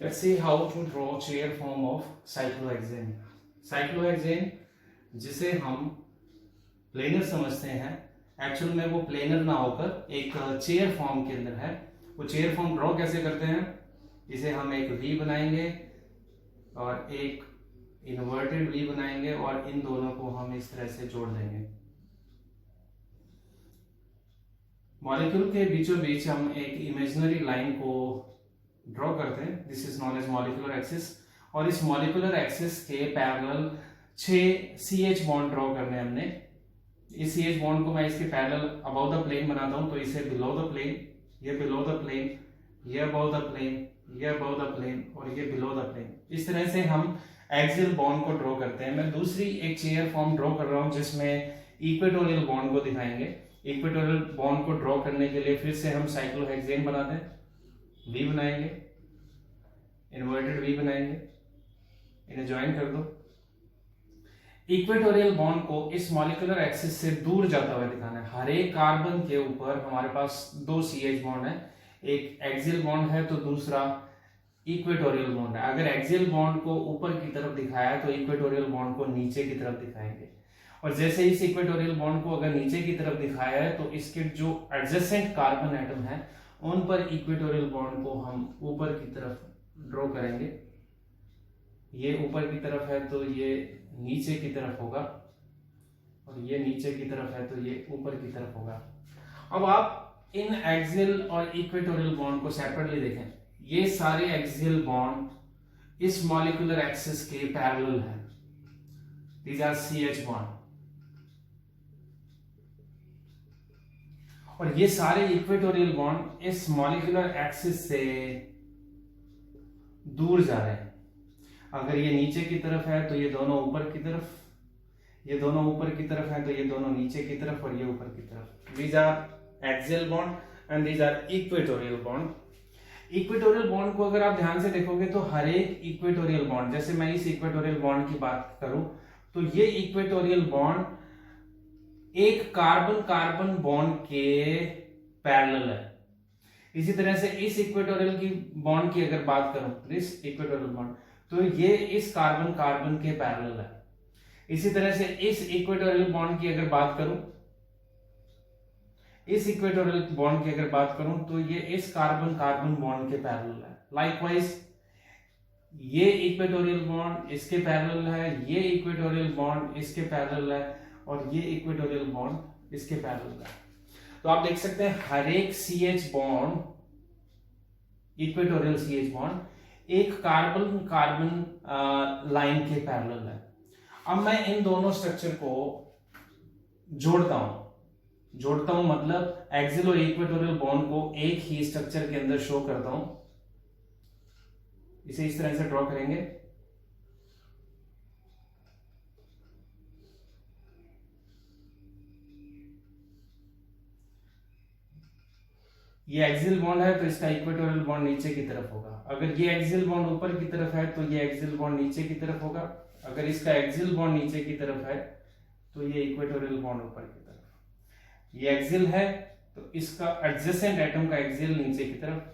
Let's see how to draw chair form of cyclohexane. Cyclohexane जिसे हम planar समझते हैं, एक्चुअल में वो प्लेनर ना होकर एक चेयर फॉर्म के अंदर है। वो चेयर फॉर्म ड्रॉ कैसे करते हैं? इसे हम एक वी बनाएंगे और एक इन्वर्टेड वी बनाएंगे और इन दोनों को हम इस तरह से जोड़ देंगे। मॉलिक्यूल के बीचों बीच हम एक इमेजिनरी लाइन को ड्रॉ करते हैं। This is known as molecular axis. और इस मॉलिक्यूलर एक्सिस के पैरेलल 6 CH बॉन्ड ड्रॉ करने हमने। इस CH बॉन्ड को मैं इसके पैरेलल अबव द प्लेन बनाता हूं, तो इसे बिलो द प्लेन, ये बिलो द प्लेन, ये अबव द प्लेन, ये अबव द प्लेन और ये बिलो द प्लेन। इस तरह से हम एक्सियल बॉन्ड को ड्रॉ करते हैं। मैं दूसरी एक चेयर फॉर्म ड्रॉ कर रहा हूं जिसमें इक्वेटोरियल बॉन्ड को दिखाएंगे। इक्वेटोरियल बॉन्ड को ड्रॉ करने के लिए फिर से हम साइक्लोहेक्सेन बनाते हैं, वी बनाएंगे, इन्वर्टेड वी बनाएंगे, इन्हें ज्वाइन कर दो। इक्वेटोरियल बॉन्ड को इस मॉलिक्यूलर एक्सिस से दूर जाता हुआ दिखाना है। हर एक कार्बन के ऊपर हमारे पास 2 CH बॉन्ड है, एक एक्सियल बॉन्ड है तो दूसरा इक्वेटोरियल बॉन्ड है। अगर एक्सियल बॉन्ड को ऊपर की तरफ दिखाया तो इक्वेटोरियल बॉन्ड को नीचे की तरफ दिखाएंगे। और जैसे इस इक्वेटोरियल बॉन्ड को अगर नीचे की तरफ दिखाया है तो इसके जो एडजेसेंट कार्बन एटम है उन पर इक्वेटोरियल बॉन्ड को हम ऊपर की तरफ ड्रॉ करेंगे। ये ऊपर की तरफ है तो ये नीचे की तरफ होगा और ये नीचे की तरफ है तो ये ऊपर की तरफ होगा। अब आप इन एक्सियल और इक्वेटोरियल बॉन्ड को सेपरेटली देखें। ये सारे एक्सियल बॉन्ड इस मॉलिक्यूलर एक्सिस के पैरेलल हैं। These are CH bond. और ये सारे इक्वेटोरियल बॉन्ड इस मॉलिक्यूलर एक्सिस से दूर जा रहे हैं। अगर ये नीचे की तरफ है तो ये दोनों ऊपर की तरफ, ये दोनों ऊपर की तरफ है तो ये दोनों नीचे की तरफ और ये ऊपर की तरफ। These are axial bond and these are equatorial bond. Equatorial bond को अगर आप ध्यान से देखोगे तो हर एक इक्वेटोरियल बॉन्ड, जैसे मैं इस इक्वेटोरियल बॉन्ड की बात करूं तो ये इक्वेटोरियल बॉन्ड एक कार्बन कार्बन बॉन्ड के पैरेलल है। इसी तरह से इस इक्वेटोरियल की बॉन्ड की अगर बात करूं, दिस इक्वेटोरियल बॉन्ड, तो ये इस कार्बन कार्बन के पैरेलल है। इसी तरह से इस इक्वेटोरियल बॉन्ड की अगर बात करूं, इस इक्वेटोरियल बॉन्ड की अगर बात करूं तो ये इस कार्बन कार्बन बॉन्ड के पैरेलल है। लाइकवाइज ये इक्वेटोरियल बॉन्ड इसके पैरेलल है, ये इक्वेटोरियल बॉन्ड इसके पैरेलल है और ये इक्वेटोरियल बॉन्ड इसके पैरेलल है। तो आप देख सकते हैं हर एक CH bond, equatorial CH bond एक कार्बन कार्बन लाइन के पैरेलल है। अब मैं इन दोनों स्ट्रक्चर को जोड़ता हूं मतलब एक्सियल और इक्वेटोरियल बॉन्ड को एक ही स्ट्रक्चर के अंदर शो करता हूं। इसे इस तरह से ड्रॉ करेंगे। ये एक्सियल बॉन्ड है तो इसका इक्वेटोरियल बॉन्ड नीचे की तरफ होगा। अगर ये एक्सियल बॉन्ड ऊपर की तरफ है तो ये एक्सियल बॉन्ड नीचे की तरफ होगा। अगर इसका एक्सियल बॉन्ड नीचे की तरफ है तो ये इक्वेटोरियल बॉन्ड ऊपर की तरफ। ये एक्सियल है तो इसका एडजेसेंट एटम का एक्सियल नीचे की तरफ,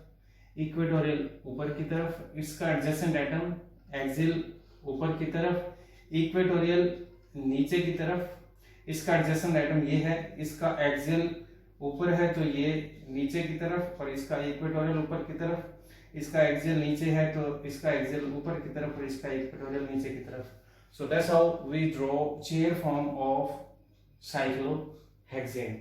इक्वेटोरियल ऊपर की तरफ, इसका एडजेसेंट एटम एक्सियल ऊपर की तरफ, इक्वेटोरियल नीचे की तरफ, इसका एडजेसेंट एटम ये है, इसका एक्सियल ऊपर है तो ये नीचे की तरफ और इसका इक्वेटोरियल ऊपर की तरफ, इसका एक्सियल नीचे है तो इसका एक्सियल ऊपर की तरफ और इसका इक्वेटोरियल नीचे की तरफ। So that's how we draw chair form of cyclohexane.